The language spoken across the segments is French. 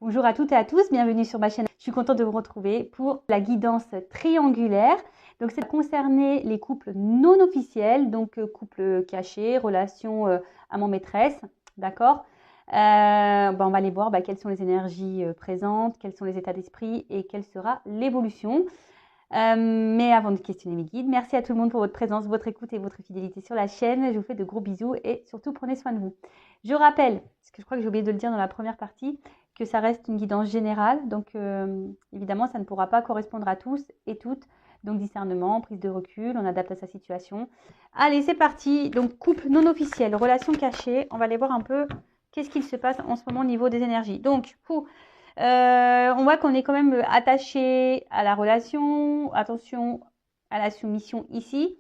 Bonjour à toutes et à tous, bienvenue sur ma chaîne. Je suis contente de vous retrouver pour la guidance triangulaire. Donc, c'est concerner les couples non officiels, donc couples cachés, relations amant-maîtresse, d'accord. On va aller voir quelles sont les énergies présentes, quels sont les états d'esprit et quelle sera l'évolution. Mais avant de questionner mes guides, merci à tout le monde pour votre présence, votre écoute et votre fidélité sur la chaîne. Je vous fais de gros bisous et surtout prenez soin de vous. Je rappelle, parce que je crois que j'ai oublié de le dire dans la première partie, que ça reste une guidance générale. Donc évidemment, ça ne pourra pas correspondre à tous et toutes. Donc discernement, prise de recul, on adapte à sa situation. Allez, c'est parti. Donc couple non officiel, relation cachée. On va aller voir un peu qu'est-ce qu'il se passe en ce moment au niveau des énergies. Donc, on voit qu'on est quand même attaché à la relation. Attention à la soumission ici.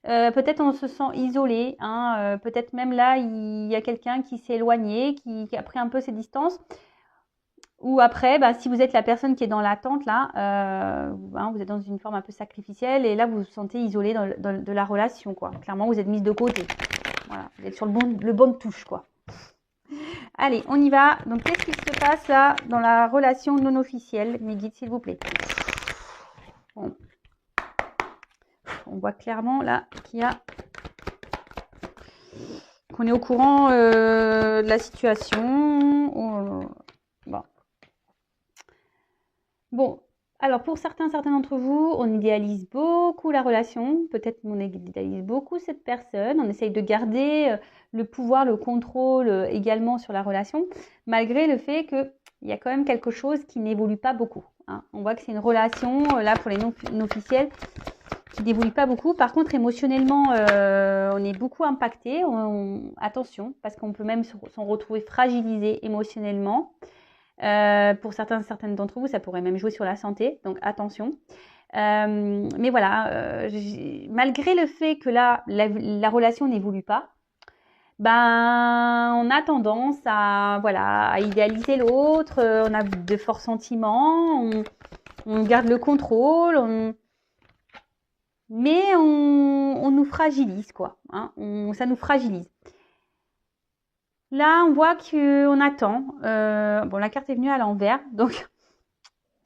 Peut-être on se sent isolé, hein, peut-être même là il y a quelqu'un qui s'est éloigné, qui a pris un peu ses distances. Ou après, si vous êtes la personne qui est dans l'attente là, vous êtes dans une forme un peu sacrificielle et là vous vous sentez isolé de la relation, quoi. Clairement, vous êtes mise de côté. Voilà, vous êtes sur le bon de touche, quoi. Allez, on y va. Donc, qu'est-ce qui se passe là dans la relation non officielle? Mes guides, s'il vous plaît. Bon. On voit clairement là qu'on est au courant de la situation. Bon, alors pour certains d'entre vous, on idéalise beaucoup la relation. Peut-être qu'on idéalise beaucoup cette personne. On essaye de garder le pouvoir, le contrôle également sur la relation, malgré le fait qu'il y a quand même quelque chose qui n'évolue pas beaucoup. Hein. On voit que c'est une relation, là pour les non officiels, qui n'évolue pas beaucoup. Par contre, émotionnellement, on est beaucoup impacté. Attention, parce qu'on peut même s'en retrouver fragilisé émotionnellement. Pour certaines d'entre vous, ça pourrait même jouer sur la santé, donc attention. Mais voilà, malgré le fait que là, la relation n'évolue pas, on a tendance à idéaliser l'autre, on a de forts sentiments, on garde le contrôle, mais on nous fragilise, quoi. Hein, ça nous fragilise. Là, on voit qu'on attend. La carte est venue à l'envers, donc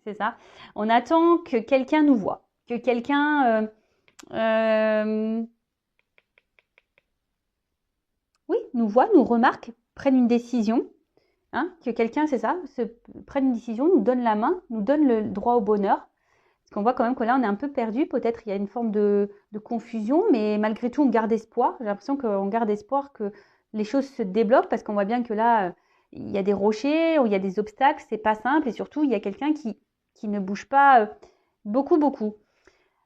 c'est ça. On attend que quelqu'un nous voit, que quelqu'un nous voit, nous remarque, prenne une décision. Hein, que quelqu'un, c'est ça, prenne une décision, nous donne la main, nous donne le droit au bonheur. Parce qu'on voit quand même que là, on est un peu perdu. Peut-être il y a une forme de confusion, mais malgré tout, on garde espoir. J'ai l'impression qu'on garde espoir que les choses se débloquent parce qu'on voit bien que là, il y a des rochers, il y a des obstacles, c'est pas simple. Et surtout, il y a quelqu'un qui ne bouge pas beaucoup.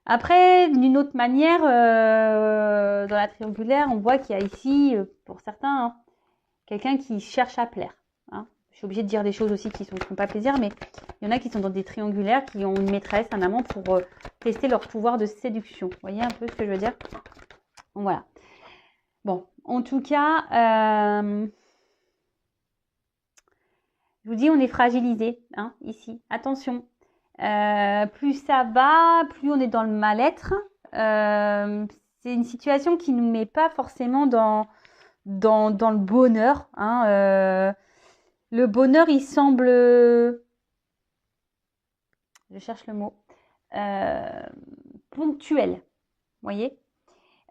Après, d'une autre manière, dans la triangulaire, on voit qu'il y a ici, pour certains, quelqu'un qui cherche à plaire. Hein. Je suis obligée de dire des choses aussi qui ne font pas plaisir, mais il y en a qui sont dans des triangulaires, qui ont une maîtresse, un amant pour tester leur pouvoir de séduction. Vous voyez un peu ce que je veux dire? Bon, voilà. Bon, en tout cas, je vous dis, on est fragilisé, hein, ici. Attention. Plus ça va, plus on est dans le mal-être. C'est une situation qui ne nous met pas forcément dans le bonheur. Hein, le bonheur, il semble... Je cherche le mot. Ponctuel. Vous voyez,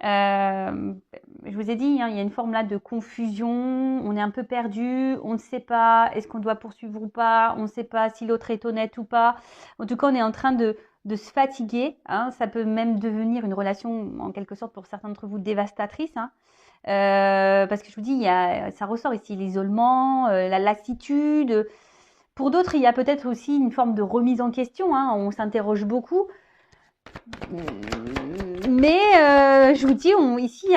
je vous ai dit, hein, il y a une forme là de confusion. On est un peu perdu. On ne sait pas, est-ce qu'on doit poursuivre ou pas. On ne sait pas si l'autre est honnête ou pas. En tout cas, on est en train de se fatiguer. Hein. Ça peut même devenir une relation, en quelque sorte, pour certains d'entre vous, dévastatrice. Hein. Parce que je vous dis, ça ressort ici l'isolement, la lassitude. Pour d'autres, il y a peut-être aussi une forme de remise en question. Hein, on s'interroge beaucoup. Mais je vous dis, ici,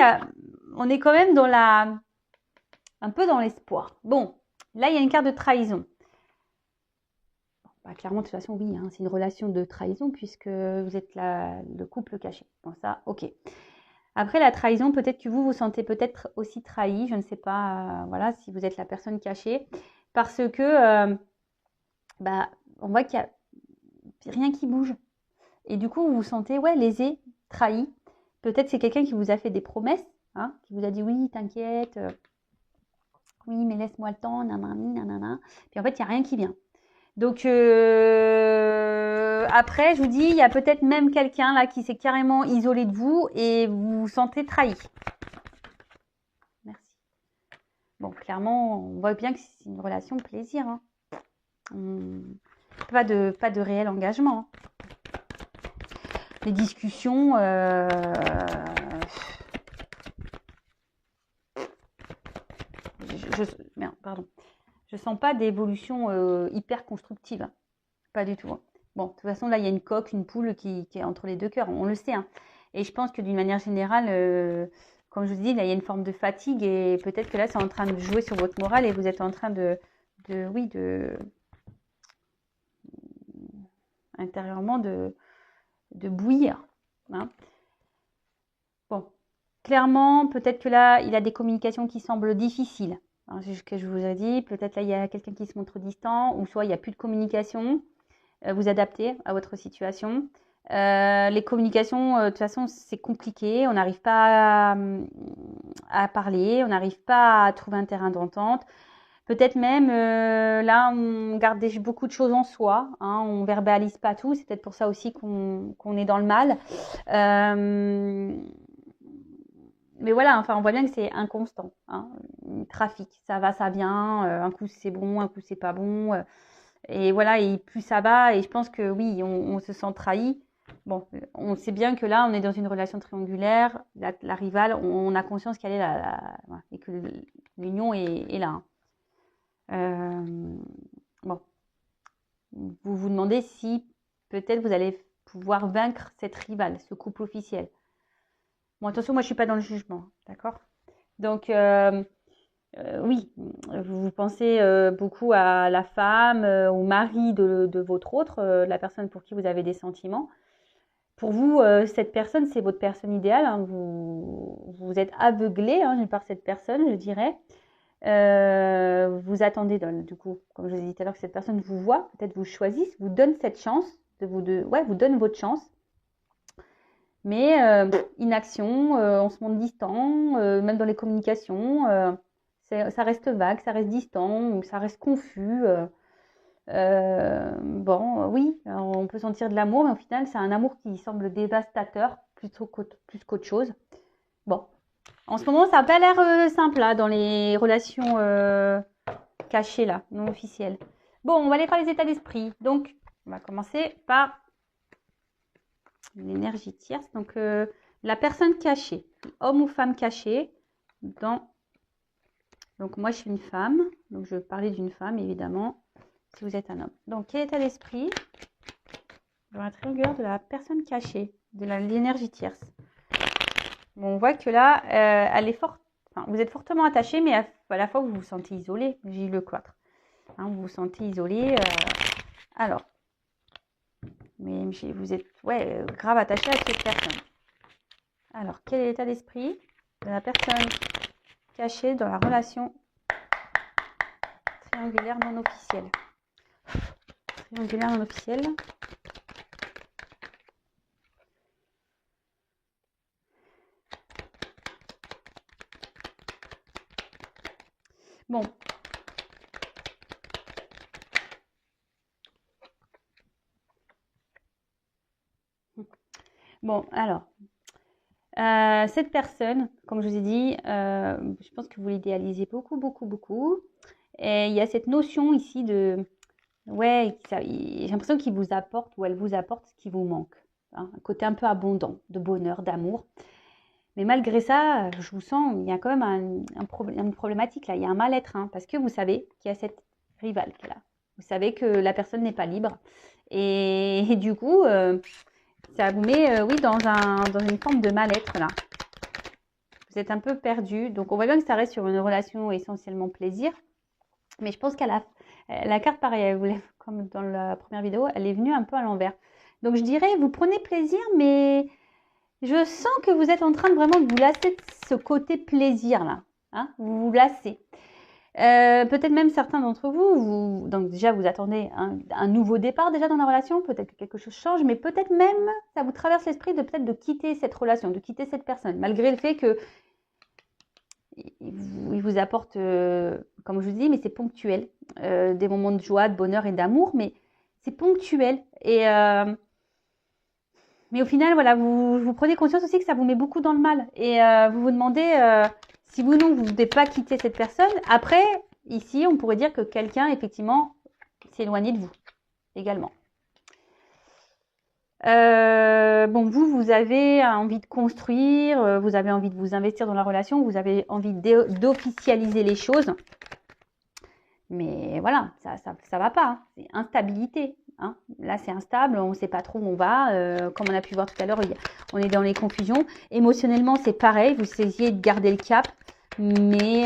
on est quand même un peu dans l'espoir. Bon, là, il y a une carte de trahison. Clairement, de toute façon, oui, hein, c'est une relation de trahison puisque vous êtes le couple caché. Bon, ça, ok. Après la trahison, peut-être que vous sentez peut-être aussi trahi, je ne sais pas, voilà, si vous êtes la personne cachée, parce que on voit qu'il n'y a rien qui bouge. Et du coup, vous vous sentez lésé, trahi. Peut-être c'est quelqu'un qui vous a fait des promesses, hein, qui vous a dit oui, t'inquiète, oui, mais laisse-moi le temps, nanani, nanana. Puis en fait, il n'y a rien qui vient. Donc après, je vous dis, il y a peut-être même quelqu'un là qui s'est carrément isolé de vous et vous vous sentez trahi. Merci. Bon, clairement, on voit bien que c'est une relation de plaisir. Hein. Pas de réel engagement. Hein. Les discussions, merde, pardon. Je sens pas d'évolution hyper constructive. Hein. Pas du tout. Hein. Bon, de toute façon, là, il y a une coque, une poule qui est entre les deux cœurs. On le sait. Hein. Et je pense que d'une manière générale, comme je vous dis, là, il y a une forme de fatigue et peut-être que là, c'est en train de jouer sur votre morale et vous êtes en train intérieurement de bouillir. Hein. Bon, clairement, peut-être que là, il a des communications qui semblent difficiles. Hein, c'est ce que je vous ai dit. Peut-être là, il y a quelqu'un qui se montre distant ou soit il n'y a plus de communication. Vous adapter à votre situation. Les communications, de toute façon, c'est compliqué. On n'arrive pas à parler, on n'arrive pas à trouver un terrain d'entente. Peut-être même, là, on garde beaucoup de choses en soi. Hein, on verbalise pas tout. C'est peut-être pour ça aussi qu'on est dans le mal. Mais voilà, enfin, on voit bien que c'est inconstant. Hein, trafic, ça va, ça vient. Un coup, c'est bon, un coup, c'est pas bon. Et voilà, et plus ça va, et je pense que oui, on se sent trahi. Bon, on sait bien que là, on est dans une relation triangulaire, la rivale, on a conscience qu'elle est là, voilà, et que l'union est là. Hein. Bon, vous vous demandez si peut-être vous allez pouvoir vaincre cette rivale, ce couple officiel. Bon, attention, moi je suis pas dans le jugement, d'accord? Donc, oui, vous pensez beaucoup à la femme, au mari de votre autre, la personne pour qui vous avez des sentiments. Pour vous, cette personne, c'est votre personne idéale. Hein, vous êtes aveuglé hein, par cette personne, je dirais. Vous attendez, du coup, comme je vous ai dit tout à l'heure, que cette personne vous voit, peut-être vous choisisse, vous donne cette chance, vous donne votre chance. Mais inaction, on se montre distant, même dans les communications. Ça reste vague, ça reste distant, ça reste confus. Bon, oui, on peut sentir de l'amour, mais au final, c'est un amour qui semble dévastateur plus qu'autre chose. Bon, en ce moment, ça n'a pas l'air simple là, dans les relations cachées, là, non officielles. Bon, on va aller faire les états d'esprit. Donc, on va commencer par l'énergie tierce. Donc, la personne cachée, homme ou femme cachée, donc moi, je suis une femme, donc je vais parler d'une femme, évidemment, si vous êtes un homme. Donc, quel état d'esprit dans la triangulaire de la personne cachée, de l'énergie tierce. Bon, on voit que là, elle est forte. Enfin, vous êtes fortement attaché, mais à la fois, vous vous sentez isolé. J'ai le 4. Hein, vous vous sentez isolé. Alors, mais vous êtes grave attaché à cette personne. Alors, quel est l'état d'esprit de la personne cachée dans la relation triangulaire non officielle? Triangulaire non officielle. Bon. Bon, alors, cette personne, comme je vous ai dit, je pense que vous l'idéalisez beaucoup, beaucoup, beaucoup. Et il y a cette notion ici de, ouais, j'ai l'impression qu'il vous apporte ou elle vous apporte ce qui vous manque. Hein, un côté un peu abondant, de bonheur, d'amour. Mais malgré ça, je vous sens, il y a quand même une problématique là, il y a un mal-être, hein, parce que vous savez qu'il y a cette rivale qui est là. Vous savez que la personne n'est pas libre. Et du coup, ça vous met, oui, dans une forme de mal-être là. Vous êtes un peu perdu. Donc, on voit bien que ça reste sur une relation essentiellement plaisir. Mais je pense qu'à la carte, pareil, comme dans la première vidéo, elle est venue un peu à l'envers. Donc, je dirais, vous prenez plaisir, mais je sens que vous êtes en train de vraiment vous lasser de ce côté plaisir là. Hein, vous vous lassez. Peut-être même certains d'entre vous, donc déjà vous attendez un nouveau départ déjà dans la relation, peut-être que quelque chose change, mais peut-être même ça vous traverse l'esprit de peut-être de quitter cette relation, de quitter cette personne, malgré le fait que il vous apporte, comme je vous dis, mais c'est ponctuel, des moments de joie, de bonheur et d'amour, mais c'est ponctuel. Mais au final, voilà, vous prenez conscience aussi que ça vous met beaucoup dans le mal. Et vous vous demandez si vous ou non, vous ne devez pas quitter cette personne. Après, ici, on pourrait dire que quelqu'un, effectivement, s'est éloigné de vous également. Bon, vous avez envie de construire, vous avez envie de vous investir dans la relation, vous avez envie d'officialiser les choses. Mais voilà, ça va pas, hein. C'est instabilité. Hein. Là, c'est instable, on ne sait pas trop où on va. Comme on a pu voir tout à l'heure, on est dans les confusions. Émotionnellement, c'est pareil, vous essayez de garder le cap. Mais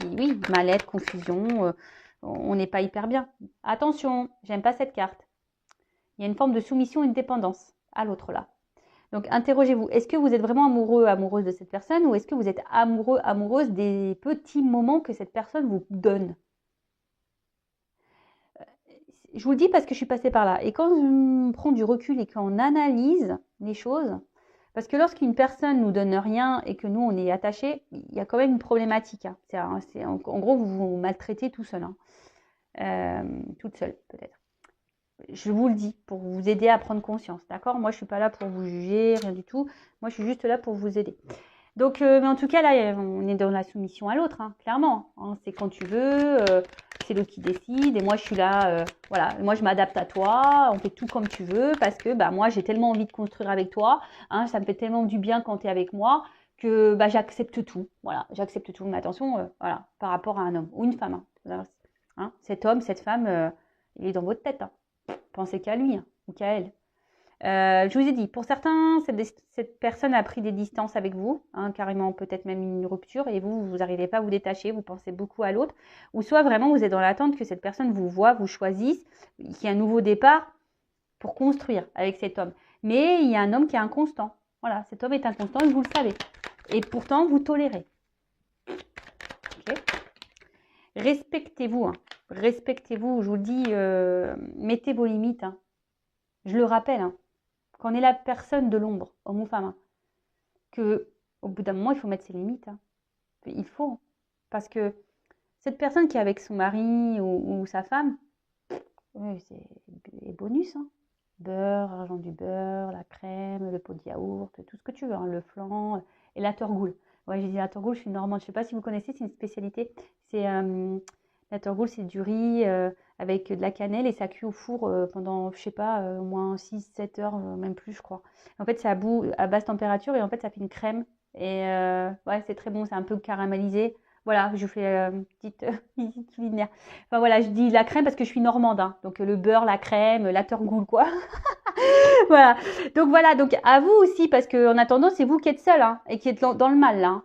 oui, mal-être, confusion, on n'est pas hyper bien. Attention, j'aime pas cette carte. Il y a une forme de soumission et de dépendance à l'autre là. Donc, interrogez-vous. Est-ce que vous êtes vraiment amoureux, amoureuse de cette personne ou est-ce que vous êtes amoureux, amoureuse des petits moments que cette personne vous donne? Je vous le dis parce que je suis passée par là. Et quand on prend du recul et qu'on analyse les choses, parce que lorsqu'une personne nous donne rien et que nous, on est attaché, il y a quand même une problématique. Hein. En gros, vous vous maltraitez tout seul. Hein. Toute seule, peut-être. Je vous le dis, pour vous aider à prendre conscience, d'accord? Moi, je ne suis pas là pour vous juger, rien du tout. Moi, je suis juste là pour vous aider. Donc, mais en tout cas, là, on est dans la soumission à l'autre, hein, clairement. Hein, c'est quand tu veux, c'est l'autre qui décide. Et moi, je suis là, voilà. Moi, je m'adapte à toi. On fait tout comme tu veux parce que, bah, moi, j'ai tellement envie de construire avec toi. Hein, ça me fait tellement du bien quand tu es avec moi que, bah, j'accepte tout. Voilà, j'accepte tout. Mais attention, voilà, par rapport à un homme ou une femme. Hein, cet homme, cette femme, il est dans votre tête. Hein. Pensez qu'à lui, hein, ou qu'à elle. Je vous ai dit, pour certains, cette personne a pris des distances avec vous, hein, carrément peut-être même une rupture, et vous n'arrivez pas à vous détacher, vous pensez beaucoup à l'autre, ou soit vraiment vous êtes dans l'attente que cette personne vous voit, vous choisisse, qu'il y ait un nouveau départ pour construire avec cet homme. Mais il y a un homme qui est inconstant. Voilà, cet homme est inconstant et vous le savez. Et pourtant, vous tolérez. Okay. Respectez-vous. Hein. Respectez-vous, je vous le dis, mettez vos limites. Hein. Je le rappelle, hein, quand on est la personne de l'ombre, homme ou femme, hein, qu'au bout d'un moment, il faut mettre ses limites. Hein. Il faut. Parce que cette personne qui est avec son mari ou sa femme, c'est les bonus. Hein. Beurre, argent du beurre, la crème, le pot de yaourt, tout ce que tu veux, hein, le flan et la torgoule. Ouais, j'ai dit la torgoule, je suis normande. Je ne sais pas si vous connaissez, c'est une spécialité. C'est la torgoule, c'est du riz avec de la cannelle et ça cuit au four pendant, je sais pas, au moins 6-7 heures, même plus, je crois. En fait, c'est à basse température et en fait, ça fait une crème. Et ouais, c'est très bon, c'est un peu caramélisé. Voilà, je fais une petite visite culinaire. Enfin voilà, je dis la crème parce que je suis normande. Hein. Donc le beurre, la crème, la torgoule, quoi. Voilà. Donc voilà, donc à vous aussi, parce qu'en attendant, c'est vous qui êtes seul hein, et qui êtes dans le mal, là.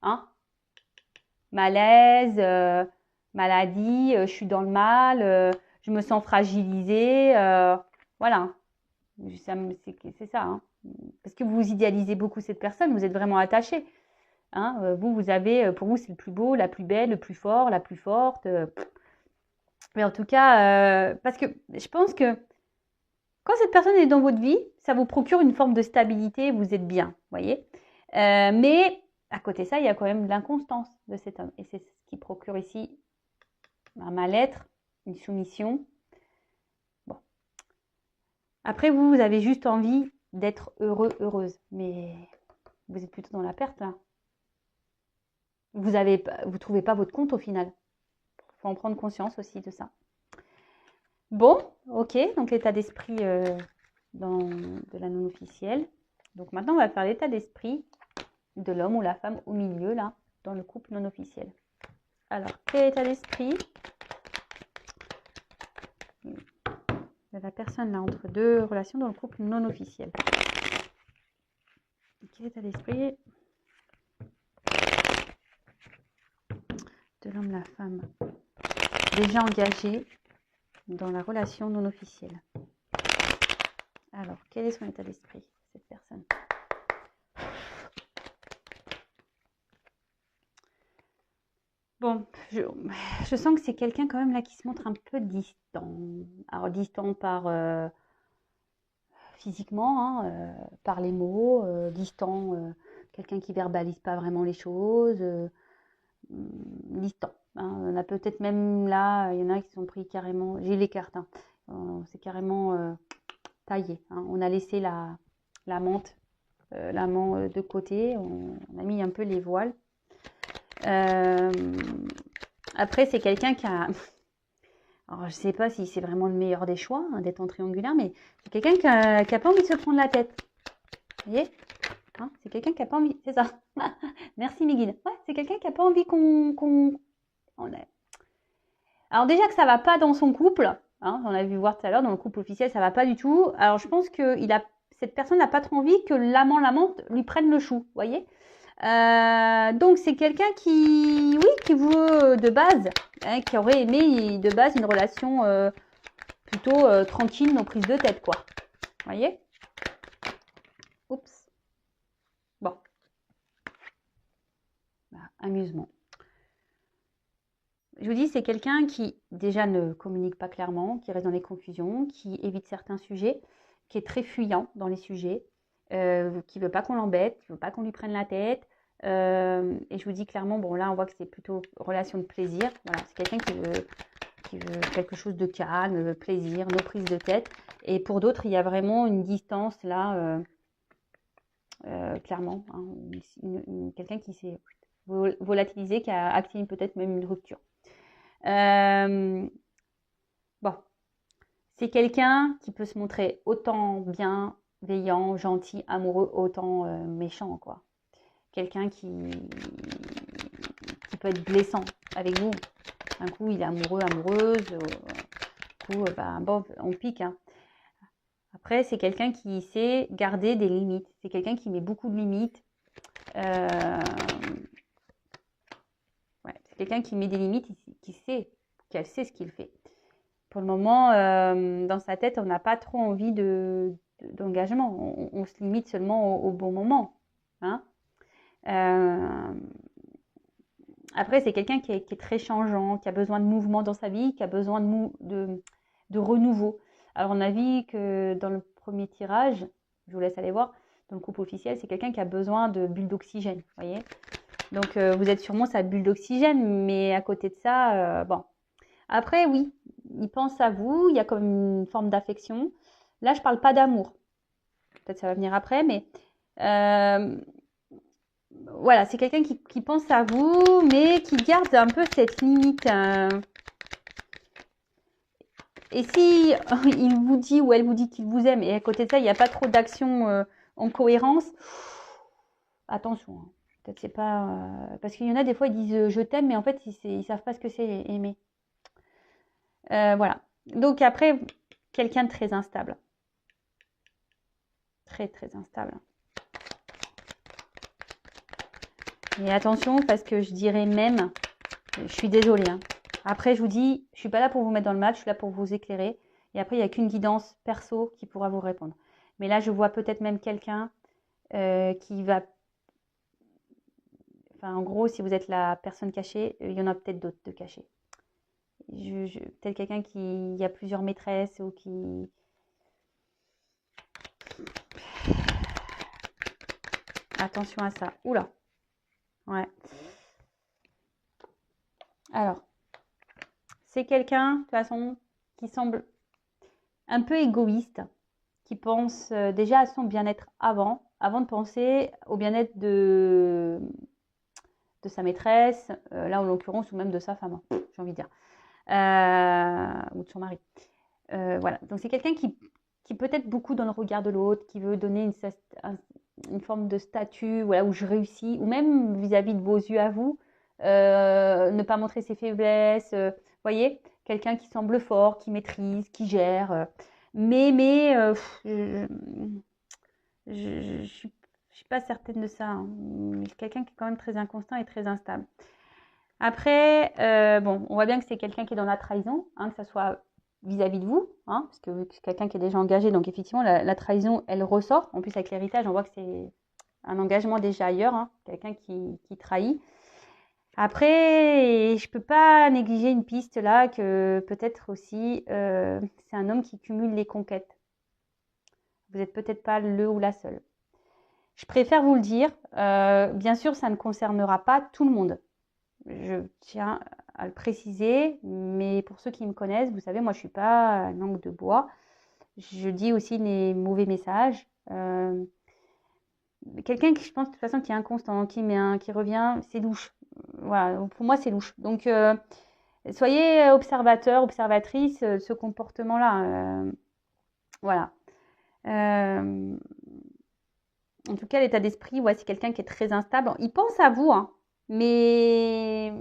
Hein. Malaise, maladie, je suis dans le mal, je me sens fragilisée. Voilà. C'est ça. Hein. Parce que vous idéalisez beaucoup cette personne, vous êtes vraiment attaché. Hein. Vous avez, pour vous, c'est le plus beau, la plus belle, le plus fort, la plus forte. Mais en tout cas, parce que je pense que quand cette personne est dans votre vie, ça vous procure une forme de stabilité, vous êtes bien, voyez. Mais à côté de ça, il y a quand même l'inconstance de cet homme. Et c'est ce qui procure ici un mal-être, une soumission. Bon. Après, vous avez juste envie d'être heureux, heureuse. Mais vous êtes plutôt dans la perte, là. Vous trouvez pas votre compte au final. Il faut en prendre conscience aussi de ça. Bon, ok, donc l'état d'esprit de la non officielle. Donc maintenant, on va faire l'état d'esprit de l'homme ou la femme au milieu, là, dans le couple non officiel. Alors, quel état d'esprit de la personne, là, entre deux relations dans le couple non officiel? Quel état d'esprit de l'homme, la femme, déjà engagé dans la relation non officielle? Alors, quel est son état d'esprit, cette personne? Bon, je sens que c'est quelqu'un quand même là qui se montre un peu distant. Alors, distant par physiquement, hein, par les mots, distant quelqu'un qui verbalise pas vraiment les choses, distant. Hein. On a peut-être même là, il y en a qui sont pris carrément, j'ai les cartes, hein. C'est carrément taillé. Hein. On a laissé la menthe, l'amant de côté, on a mis un peu les voiles. Après, c'est quelqu'un qui a... Alors, je sais pas si c'est vraiment le meilleur des choix, hein, d'être en triangulaire, mais c'est quelqu'un qui a pas envie de se prendre la tête. Vous voyez, hein, c'est quelqu'un qui a pas envie... C'est ça. Merci, mes guides. Ouais, c'est quelqu'un qui a pas envie Alors déjà que ça va pas dans son couple, hein, on a vu voir tout à l'heure, dans le couple officiel, ça va pas du tout. Alors je pense que cette personne n'a pas trop envie que l'amante lui prenne le chou, vous voyez. Donc c'est quelqu'un qui, oui, qui veut de base, hein, qui aurait aimé de base une relation plutôt tranquille, non prise de tête, quoi. Vous voyez. Oups. Bon. Bah, amusement. Je vous dis, c'est quelqu'un qui déjà ne communique pas clairement, qui reste dans les confusions, qui évite certains sujets, qui est très fuyant dans les sujets, qui ne veut pas qu'on l'embête, qui ne veut pas qu'on lui prenne la tête. Et je vous dis clairement, bon là on voit que c'est plutôt relation de plaisir. Voilà, c'est quelqu'un qui veut quelque chose de calme, plaisir, no prise de tête. Et pour d'autres, il y a vraiment une distance là, clairement. Hein, quelqu'un qui s'est volatilisé, qui a activé peut-être même une rupture. Bon, c'est quelqu'un qui peut se montrer autant bienveillant, gentil, amoureux, autant méchant, quoi. Quelqu'un qui peut être blessant avec vous. Un coup, il est amoureux, amoureuse. Un coup, bon, on pique. Hein. Après, c'est quelqu'un qui sait garder des limites. C'est quelqu'un qui met beaucoup de limites. Ouais, c'est quelqu'un qui met des limites, qu'elle sait ce qu'il fait. Pour le moment, dans sa tête, on n'a pas trop envie d'engagement. On se limite seulement au bon moment. Hein. Après, c'est quelqu'un qui est très changeant, qui a besoin de mouvement dans sa vie, qui a besoin de renouveau. Alors, on a vu que dans le premier tirage, je vous laisse aller voir, dans le couple officiel, c'est quelqu'un qui a besoin de bulles d'oxygène. Vous voyez. Donc, vous êtes sûrement sa bulle d'oxygène, mais à côté de ça, bon. Après, oui, il pense à vous, il y a comme une forme d'affection. Là, je ne parle pas d'amour. Peut-être ça va venir après, mais voilà, c'est quelqu'un qui pense à vous, mais qui garde un peu cette limite. Et si il vous dit ou elle vous dit qu'il vous aime, et à côté de ça, il n'y a pas trop d'action en cohérence, attention. Hein. Peut-être c'est pas... parce qu'il y en a des fois, ils disent je t'aime, mais en fait, ils ne savent pas ce que c'est aimer. Voilà. Donc après, quelqu'un de très instable. Très, très instable. Et attention, parce que je dirais même, je suis désolée. Hein. Après, je vous dis, je ne suis pas là pour vous mettre dans le mal, je suis là pour vous éclairer. Et après, il n'y a qu'une guidance perso qui pourra vous répondre. Mais là, je vois peut-être même quelqu'un qui va... Enfin, en gros, si vous êtes la personne cachée, il y en a peut-être d'autres de cachés. Peut-être quelqu'un qui a plusieurs maîtresses ou qui... Attention à ça. Oula. Ouais. Alors, c'est quelqu'un, de toute façon, qui semble un peu égoïste, qui pense déjà à son bien-être avant de penser au bien-être de sa maîtresse, là en l'occurrence, ou même de sa femme, hein, j'ai envie de dire, ou de son mari. Voilà, donc c'est quelqu'un qui peut être beaucoup dans le regard de l'autre, qui veut donner une forme de statut, voilà, où je réussis, ou même vis-à-vis de vos yeux à vous, ne pas montrer ses faiblesses, voyez, quelqu'un qui semble fort, qui maîtrise, qui gère, mais je suis pas certaine de ça. Hein. C'est quelqu'un qui est quand même très inconstant et très instable. Après, bon, on voit bien que c'est quelqu'un qui est dans la trahison, hein, que ça soit vis-à-vis de vous, hein, parce que c'est quelqu'un qui est déjà engagé, donc effectivement, la trahison, elle ressort. En plus, avec l'héritage, on voit que c'est un engagement déjà ailleurs, hein, quelqu'un qui trahit. Après, je peux pas négliger une piste là, que peut-être aussi, c'est un homme qui cumule les conquêtes. Vous n'êtes peut-être pas le ou la seule. Je préfère vous le dire. Bien sûr, ça ne concernera pas tout le monde. Je tiens à le préciser, mais pour ceux qui me connaissent, vous savez, moi, je suis pas langue de bois. Je dis aussi les mauvais messages. Quelqu'un qui, je pense, de toute façon, qui est inconstant, qui revient, c'est louche. Voilà, pour moi, c'est louche. Donc, soyez observateur, observatrice de ce comportement-là. Voilà. En tout cas, l'état d'esprit, ouais, c'est quelqu'un qui est très instable. Il pense à vous, hein, mais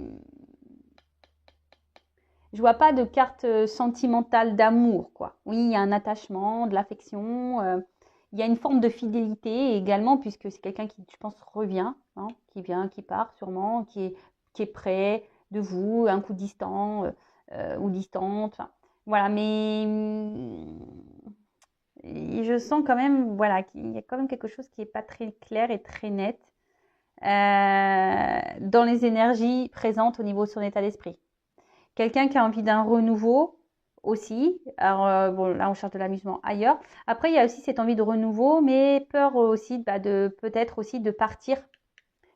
je vois pas de carte sentimentale d'amour, quoi. Oui, il y a un attachement, de l'affection. Il y a une forme de fidélité également, puisque c'est quelqu'un qui, je pense, revient, hein, qui vient, qui part sûrement, qui est près de vous, un coup distant ou distante. Enfin, voilà, mais je sens quand même, voilà, qu'il y a quand même quelque chose qui n'est pas très clair et très net dans les énergies présentes au niveau de son état d'esprit. Quelqu'un qui a envie d'un renouveau aussi. Alors, bon, là, on cherche de l'amusement ailleurs. Après, il y a aussi cette envie de renouveau, mais peur aussi de peut-être aussi de partir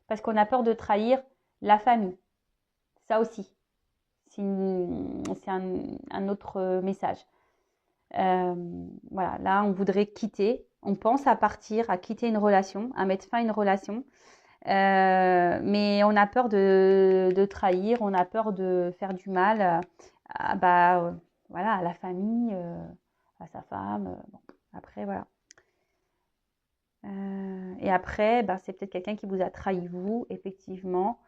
parce qu'on a peur de trahir la famille. Ça aussi, c'est un autre message. Voilà, là, on voudrait quitter. On pense à partir, à quitter une relation, à mettre fin à une relation. Mais on a peur de trahir, on a peur de faire du mal voilà, à la famille, à sa femme. Bon, après, voilà. Et après, c'est peut-être quelqu'un qui vous a trahi, vous, effectivement,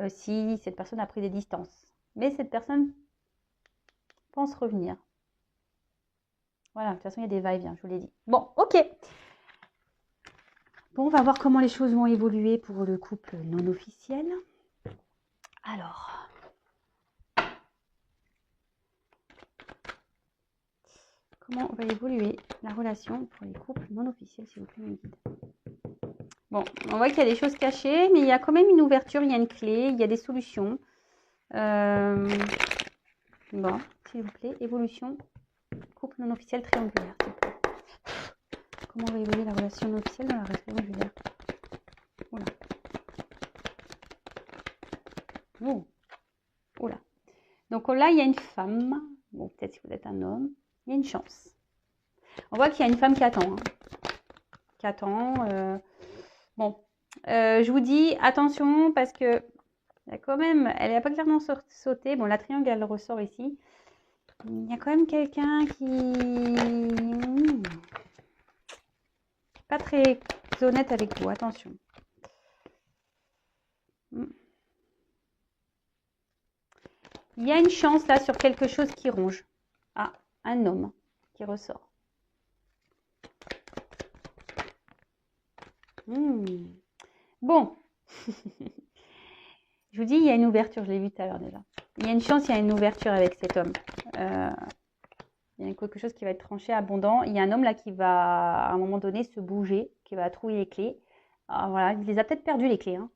si cette personne a pris des distances. Mais cette personne pense revenir. Voilà, de toute façon, il y a des va-et-vient, je vous l'ai dit. Bon, ok. Bon, on va voir comment les choses vont évoluer pour le couple non officiel. Alors, comment va évoluer la relation pour les couples non officiels, s'il vous plaît, mes guides. Bon, on voit qu'il y a des choses cachées, mais il y a quand même une ouverture, il y a une clé, il y a des solutions. Bon, s'il vous plaît, évolution, couple non officiel triangulaire, s'il vous plaît. Comment va évoluer la relation non officielle dans la relation triangulaire? Oula. Oh. Oula. Donc là, il y a une femme. Bon, peut-être si vous êtes un homme. Il y a une chance. On voit qu'il y a une femme qui attend. Hein. Qui attend. Bon. Je vous dis attention parce que il y a quand même, elle n'a pas clairement sauté. Bon, la triangle, elle ressort ici. Il y a quand même quelqu'un qui pas très honnête avec vous. Attention. Il y a une chance là sur quelque chose qui ronge. Ah, un homme qui ressort. Bon. Je vous dis, il y a une ouverture. Je l'ai vu tout à l'heure déjà. Il y a une chance, il y a une ouverture avec cet homme. Il y a quelque chose qui va être tranché, abondant. Il y a un homme là qui va, à un moment donné, se bouger, qui va trouver les clés. Alors, voilà, il les a peut-être perdues, les clés. Hein.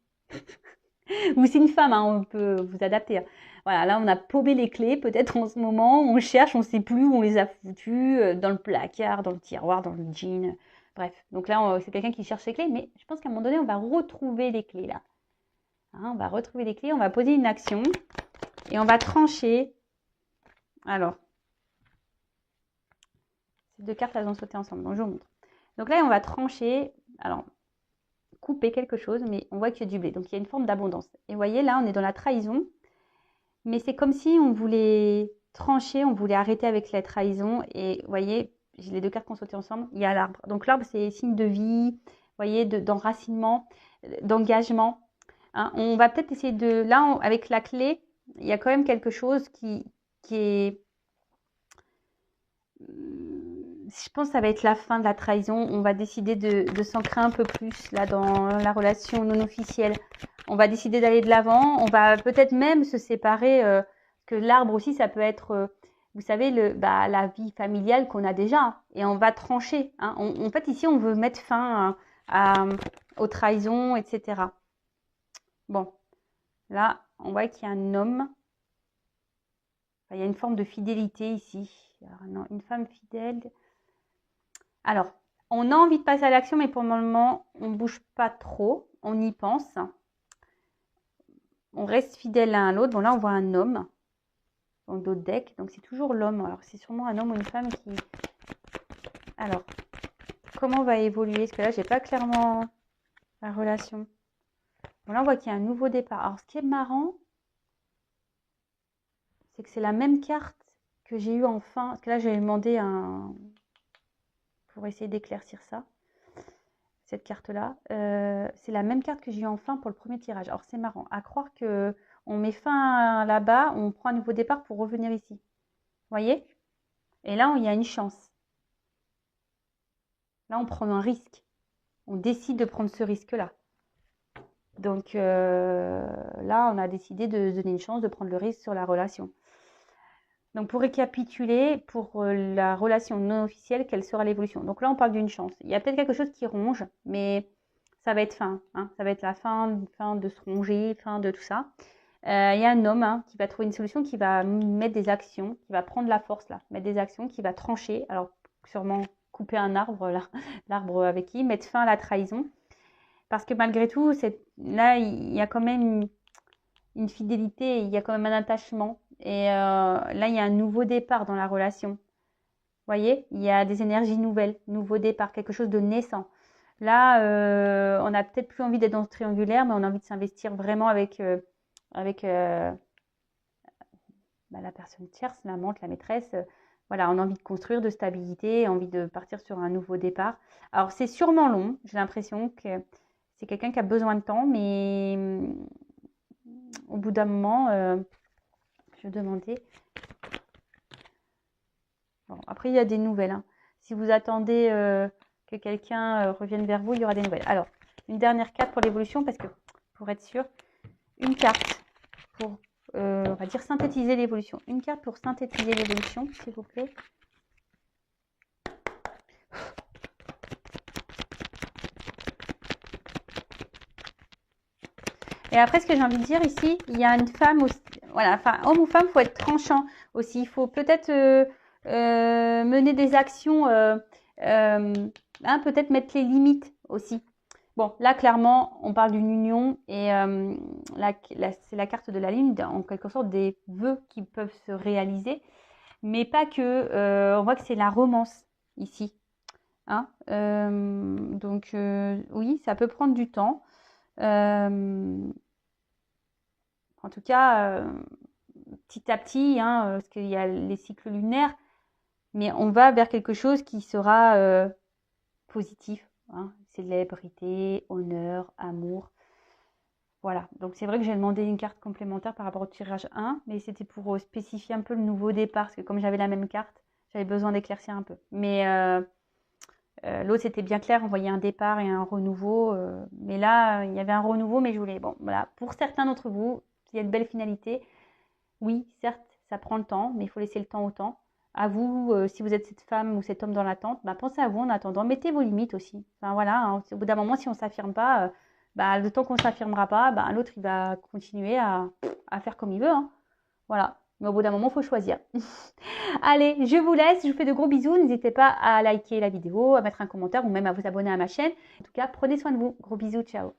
Ou c'est une femme, hein, on peut vous adapter. Hein. Voilà, là, on a paumé les clés, peut-être en ce moment. On cherche, on ne sait plus où on les a foutues, dans le placard, dans le tiroir, dans le jean. Bref, donc là, c'est quelqu'un qui cherche les clés. Mais je pense qu'à un moment donné, on va retrouver les clés, là. Hein, on va retrouver les clés, on va poser une action. Et on va trancher. Alors, ces deux cartes, elles ont sauté ensemble. Donc, je vous montre. Donc là, on va trancher. Alors, couper quelque chose, mais on voit qu'il y a du blé. Donc, il y a une forme d'abondance. Et vous voyez, là, on est dans la trahison. Mais c'est comme si on voulait trancher, on voulait arrêter avec la trahison. Et vous voyez, j'ai les deux cartes qui ont sauté ensemble. Il y a l'arbre. Donc, l'arbre, c'est signe de vie, vous voyez, d'enracinement, d'engagement. Hein, on va peut-être essayer de... Là, avec la clé, il y a quand même quelque chose qui est... Je pense que ça va être la fin de la trahison. On va décider de s'ancrer un peu plus là dans la relation non officielle. On va décider d'aller de l'avant. On va peut-être même se séparer. Que l'arbre aussi, ça peut être, vous savez, la vie familiale qu'on a déjà. Et on va trancher. Hein. En fait, ici, on veut mettre fin aux trahisons, etc. Bon, là, on voit qu'il y a un homme. Enfin, il y a une forme de fidélité ici. Alors, non, une femme fidèle. Alors, On a envie de passer à l'action, mais pour le moment, on ne bouge pas trop. On y pense. On reste fidèle l'un à l'autre. Bon, là, on voit un homme dans d'autres decks. Donc, c'est toujours l'homme. Alors, c'est sûrement un homme ou une femme qui... Alors, comment va évoluer? Parce que là, j'ai pas clairement la relation. Bon, là, on voit qu'il y a un nouveau départ. Alors, ce qui est marrant, c'est que c'est la même carte que j'ai eu en fin. Parce que là, j'ai demandé un... pour essayer d'éclaircir ça. Cette carte-là. C'est la même carte que j'ai eu en fin pour le premier tirage. Alors, c'est marrant. À croire que on met fin là-bas, on prend un nouveau départ pour revenir ici. Vous voyez? Et là, il y a une chance. Là, on prend un risque. On décide de prendre ce risque-là. Donc, là, on a décidé de se donner une chance de prendre le risque sur la relation. Donc, pour récapituler, pour la relation non officielle, quelle sera l'évolution? Donc là, on parle d'une chance. Il y a peut-être quelque chose qui ronge, mais ça va être fin. Hein. Ça va être la fin de se ronger, fin de tout ça. Il y a un homme qui va trouver une solution, qui va mettre des actions, qui va prendre la force là, mettre des actions, qui va trancher. Alors, sûrement couper un arbre, là, l'arbre avec qui, mettre fin à la trahison. Parce que malgré tout, là, il y a quand même une fidélité, il y a quand même un attachement. Et là, il y a un nouveau départ dans la relation. Vous voyez, il y a des énergies nouvelles, nouveau départ, quelque chose de naissant. Là, on n'a peut-être plus envie d'être dans ce triangulaire, mais on a envie de s'investir vraiment avec la personne tierce, l'amante, la maîtresse. Voilà, on a envie de construire, de stabilité, envie de partir sur un nouveau départ. Alors, c'est sûrement long. J'ai l'impression que c'est quelqu'un qui a besoin de temps, mais au bout d'un moment, je demandais. Bon, après, il y a des nouvelles. Hein. Si vous attendez que quelqu'un revienne vers vous, il y aura des nouvelles. Alors, une dernière carte pour l'évolution, parce que pour être sûr, une carte pour, on va dire, synthétiser l'évolution. Une carte pour synthétiser l'évolution, s'il vous plaît. Et après, ce que j'ai envie de dire ici, il y a une femme aussi. Voilà, enfin, homme ou femme, il faut être tranchant aussi. Il faut peut-être mener des actions, peut-être mettre les limites aussi. Bon, là, clairement, on parle d'une union et c'est la carte de la lune, en quelque sorte des vœux qui peuvent se réaliser, mais pas que. On voit que c'est la romance ici. Hein, donc, oui, ça peut prendre du temps. En tout cas, petit à petit, parce qu'il y a les cycles lunaires, mais on va vers quelque chose qui sera positif. Hein, célébrité, honneur, amour. Voilà, donc c'est vrai que j'ai demandé une carte complémentaire par rapport au tirage 1, mais c'était pour spécifier un peu le nouveau départ, parce que comme j'avais la même carte, j'avais besoin d'éclaircir un peu. Mais l'autre, c'était bien clair, on voyait un départ et un renouveau. Mais là, il y avait un renouveau, mais je voulais... Bon, voilà, pour certains d'entre vous, il y a de belles finalités. Oui, certes, ça prend le temps, mais il faut laisser le temps au temps. À vous, si vous êtes cette femme ou cet homme dans l'attente, pensez à vous en attendant. Mettez vos limites aussi. Enfin, voilà, hein, au bout d'un moment, si on ne s'affirme pas, le temps qu'on ne s'affirmera pas, l'autre, il va continuer à faire comme il veut. Hein. Voilà. Mais au bout d'un moment, il faut choisir. Allez, je vous laisse. Je vous fais de gros bisous. N'hésitez pas à liker la vidéo, à mettre un commentaire ou même à vous abonner à ma chaîne. En tout cas, prenez soin de vous. Gros bisous. Ciao.